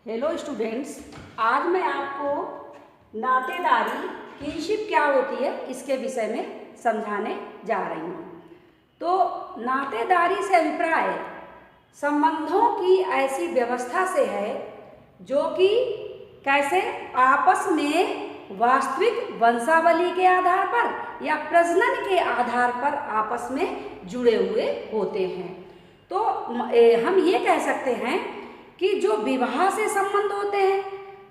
Hello students, आज मैं आपको नातेदारी किनशिप क्या होती है इसके विषय में समझाने जा रही हूँ। तो नातेदारी से अभिप्राय संबंधों की ऐसी व्यवस्था से है जो कि कैसे आपस में वास्तविक वंशावली के आधार पर या प्रजनन के आधार पर आपस में जुड़े हुए होते हैं। तो हम ये कह सकते हैं कि जो विवाह से संबंध होते हैं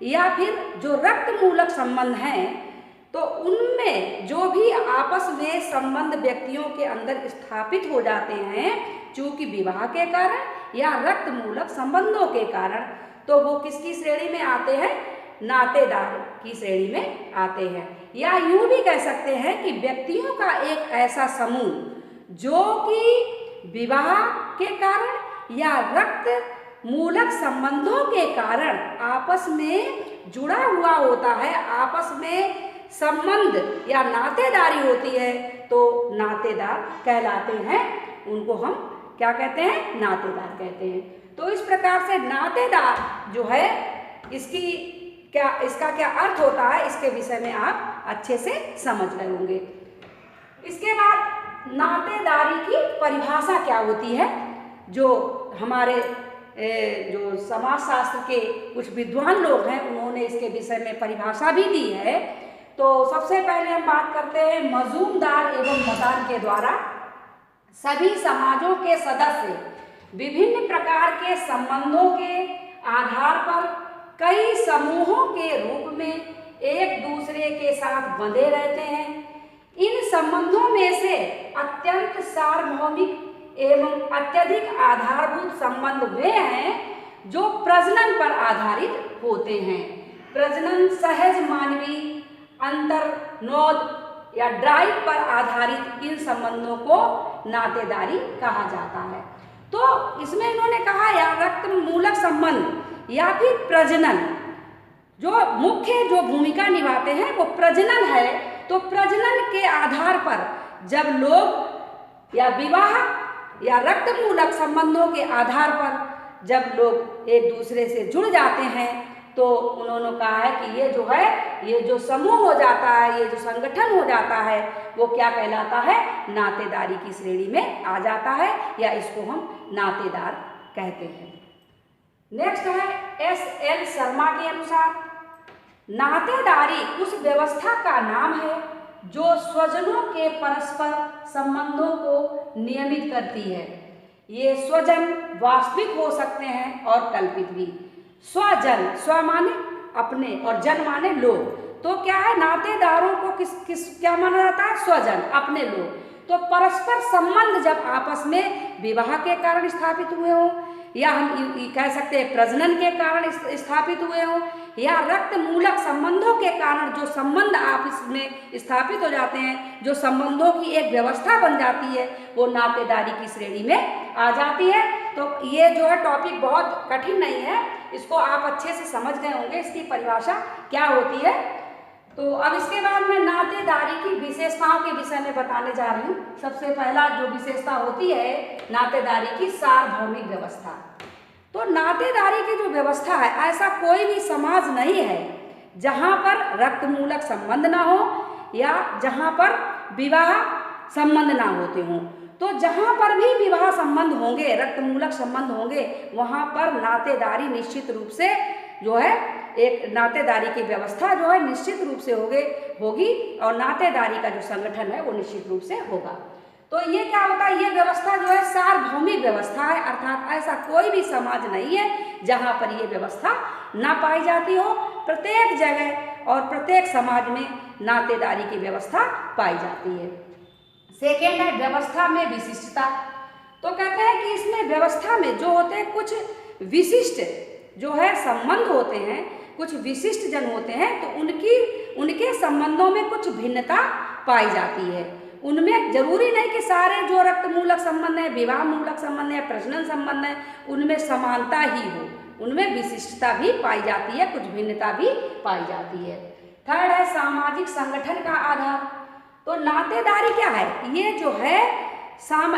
या फिर जो रक्त मूलक संबंध हैं, तो उनमें जो भी आपस में संबंध व्यक्तियों के अंदर स्थापित हो जाते हैं चूँकि विवाह के कारण या रक्त मूलक संबंधों के कारण, तो वो किसकी श्रेणी में आते हैं? नातेदार की श्रेणी में आते हैं। या यूँ भी कह सकते हैं कि व्यक्तियों का एक ऐसा समूह जो कि विवाह के कारण या रक्त मूलक संबंधों के कारण आपस में जुड़ा हुआ होता है, आपस में संबंध या नातेदारी होती है, तो नातेदार कहलाते हैं। उनको हम क्या कहते हैं? नातेदार कहते हैं। तो इस प्रकार से नातेदार जो है इसका क्या अर्थ होता है, इसके विषय में आप अच्छे से समझ रहे होंगे। इसके बाद नातेदारी की परिभाषा क्या होती है, जो हमारे जो समाजशास्त्र के कुछ विद्वान लोग हैं उन्होंने इसके विषय में परिभाषा भी दी है। तो सबसे पहले हम बात करते हैं मजूमदार एवं मदान के द्वारा सभी समाजों के सदस्य विभिन्न प्रकार के संबंधों के आधार पर कई समूहों के रूप में एक दूसरे के साथ बंधे रहते हैं। इन संबंधों में से अत्यंत सार्वभौमिक एवं अत्यधिक आधारभूत संबंध वे हैं जो प्रजनन पर आधारित होते हैं। प्रजनन सहज मानवीय अंतर्नोद या ड्राइव पर आधारित इन संबंधों को नातेदारी कहा जाता है। तो इसमें इन्होंने कहा या रक्त मूलक संबंध या फिर प्रजनन, जो मुख्य जो भूमिका निभाते हैं वो प्रजनन है। तो प्रजनन के आधार पर जब लोग या विवाह या रक्त मूलक संबंधों के आधार पर जब लोग एक दूसरे से जुड़ जाते हैं, तो उन्होंने कहा है कि ये जो है, ये जो समूह हो जाता है, ये जो संगठन हो जाता है, वो क्या कहलाता है? नातेदारी की श्रेणी में आ जाता है, या इसको हम नातेदार कहते हैं। नेक्स्ट है S.L. शर्मा के अनुसार नातेदारी उस व्यवस्था का नाम है जो स्वजनों के परस्पर संबंधों को नियमित करती है। ये स्वजन वास्तविक हो सकते हैं और कल्पित भी। स्वजन, स्व माने अपने और जन माने लोग। तो क्या है, नातेदारों को क्या माना जाता है? स्वजन, अपने लोग। तो परस्पर संबंध जब आपस में विवाह के कारण स्थापित हुए हों, या हम कह सकते हैं प्रजनन के कारण स्थापित हुए हों, या रक्त मूलक संबंधों के कारण जो संबंध आपस में स्थापित हो जाते हैं, जो संबंधों की एक व्यवस्था बन जाती है, वो नातेदारी की श्रेणी में आ जाती है। तो ये जो है टॉपिक बहुत कठिन नहीं है, इसको आप अच्छे से समझ गए होंगे इसकी परिभाषा क्या होती है। तो अब इसके बाद मैं नातेदारी की विशेषताओं के विषय में बताने जा रही हूँ। सबसे पहला जो विशेषता होती है नातेदारी की, सार्वभौमिक व्यवस्था। तो नातेदारी की जो व्यवस्था है, ऐसा कोई भी समाज नहीं है जहाँ पर रक्त मूलक संबंध ना हो या जहाँ पर विवाह संबंध ना होते हों। तो जहाँ पर भी विवाह संबंध होंगे, रक्त मूलक संबंध होंगे, वहाँ पर नातेदारी निश्चित रूप से जो है, एक नातेदारी की व्यवस्था जो है निश्चित रूप से होगी और नातेदारी का जो संगठन है वो निश्चित रूप से होगा। तो ये क्या होता है, ये व्यवस्था जो है सार्वभौमिक व्यवस्था है, अर्थात ऐसा कोई भी समाज नहीं है जहाँ पर ये व्यवस्था ना पाई जाती हो। प्रत्येक जगह और प्रत्येक समाज में नातेदारी की व्यवस्था पाई जाती है। सेकेंड है व्यवस्था में विशिष्टता। तो कहते हैं कि इसमें व्यवस्था में जो होते हैं कुछ विशिष्ट जो है संबंध होते हैं, कुछ विशिष्ट जन होते हैं, तो उनके संबंधों में कुछ भिन्नता पाई जाती है। उनमें जरूरी नहीं कि सारे जो रक्त मूलक संबंध है, विवाह मूलक संबंध है, प्रजनन संबंध है, उनमें समानता ही हो, उनमें विशिष्टता भी पाई जाती है, कुछ भिन्नता भी पाई जाती है। थर्ड है सामाजिक संगठन का आधार। तो नातेदारी क्या है, ये जो है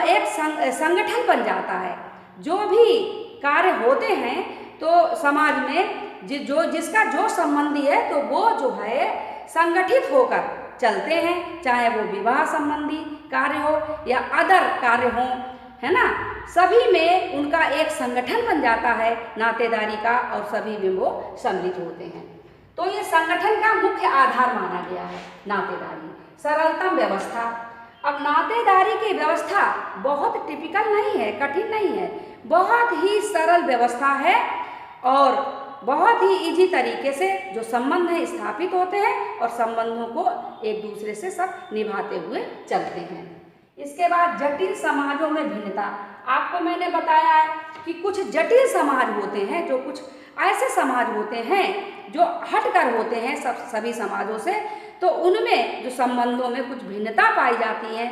एक संगठन बन जाता है। जो भी कार्य होते हैं तो समाज में जिसका जो संबंधी है तो वो जो है संगठित होकर चलते हैं, चाहे वो विवाह संबंधी कार्य हो या अदर कार्य हो, है ना। सभी में उनका एक संगठन बन जाता है नातेदारी का और सभी में वो सम्मिलित होते हैं। तो ये संगठन का मुख्य आधार माना गया है नातेदारी। सरलतम व्यवस्था। अब नातेदारी की व्यवस्था बहुत टिपिकल नहीं है, कठिन नहीं है, बहुत ही सरल व्यवस्था है और बहुत ही इजी तरीके से जो संबंध है स्थापित होते हैं और संबंधों को एक दूसरे से सब निभाते हुए चलते हैं। इसके बाद जटिल समाजों में भिन्नता। आपको मैंने बताया है कि कुछ जटिल समाज होते हैं, जो कुछ ऐसे समाज होते हैं जो हटकर होते हैं सभी समाजों से, तो उनमें जो संबंधों में कुछ भिन्नता पाई जाती है,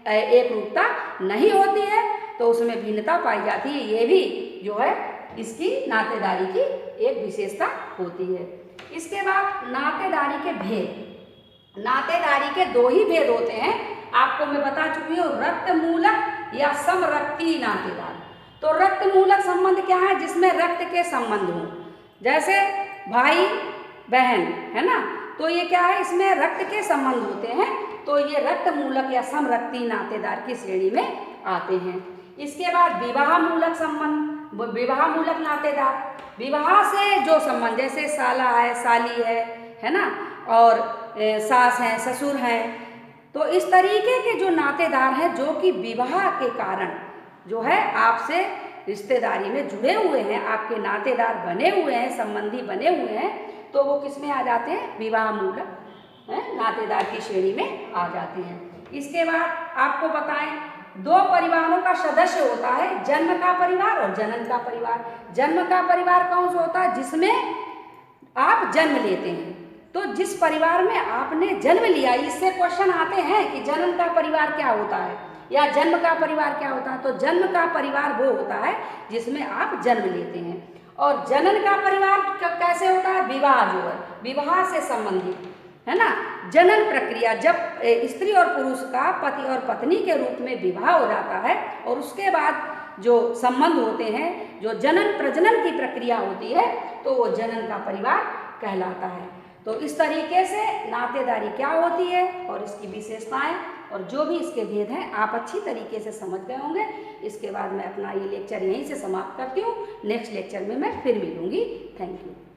एक रूपता नहीं होती है, तो उसमें भिन्नता पाई जाती है। ये भी जो है इसकी नातेदारी की एक विशेषता होती है। इसके बाद नातेदारी के भेद। नातेदारी के दो ही भेद होते हैं, आपको मैं बता चुकी हूँ, रक्त मूलक या समरक्ती नातेदार। तो रक्त मूलक संबंध क्या है? जिसमें रक्त के संबंध हों, जैसे भाई बहन, है ना, तो ये क्या है, इसमें रक्त के संबंध होते हैं, तो ये रक्त मूलक या समरक्ती नातेदार की श्रेणी में आते हैं। इसके बाद विवाह मूलक संबंध, विवाह मूलक नातेदार, विवाह से जो संबंध, जैसे साला है, साली है ना, और सास हैं, ससुर हैं, तो इस तरीके के जो नातेदार हैं जो कि विवाह के कारण जो है आपसे रिश्तेदारी में जुड़े हुए हैं, आपके नातेदार बने हुए हैं, संबंधी बने हुए हैं, तो वो किस में आ जाते हैं? विवाह मूलक नातेदार की श्रेणी में आ जाते हैं। इसके बाद आपको बताएं, दो परिवारों का सदस्य होता है, जन्म का परिवार और जनन का परिवार। जन्म का परिवार कौन सा होता है? जिसमें आप जन्म लेते हैं। तो जिस परिवार में आपने जन्म लिया, इससे क्वेश्चन आते हैं कि जनन का परिवार क्या होता है या जन्म का परिवार क्या होता है। तो जन्म का परिवार वो होता है जिसमें आप जन्म लेते हैं, और जनन का परिवार कैसे होता है? विवाह जो है, विवाह से संबंधित, है ना। जनन प्रक्रिया, जब स्त्री और पुरुष का पति और पत्नी के रूप में विवाह हो जाता है और उसके बाद जो संबंध होते हैं, जो जनन प्रजनन की प्रक्रिया होती है, तो वो जनन का परिवार कहलाता है। तो इस तरीके से नातेदारी क्या होती है और इसकी विशेषताएं और जो भी इसके भेद हैं आप अच्छी तरीके से समझ गए होंगे। इसके बाद मैं अपना ये लेक्चर यहीं से समाप्त करती हूँ। नेक्स्ट लेक्चर में मैं फिर मिलूँगी। Thank you.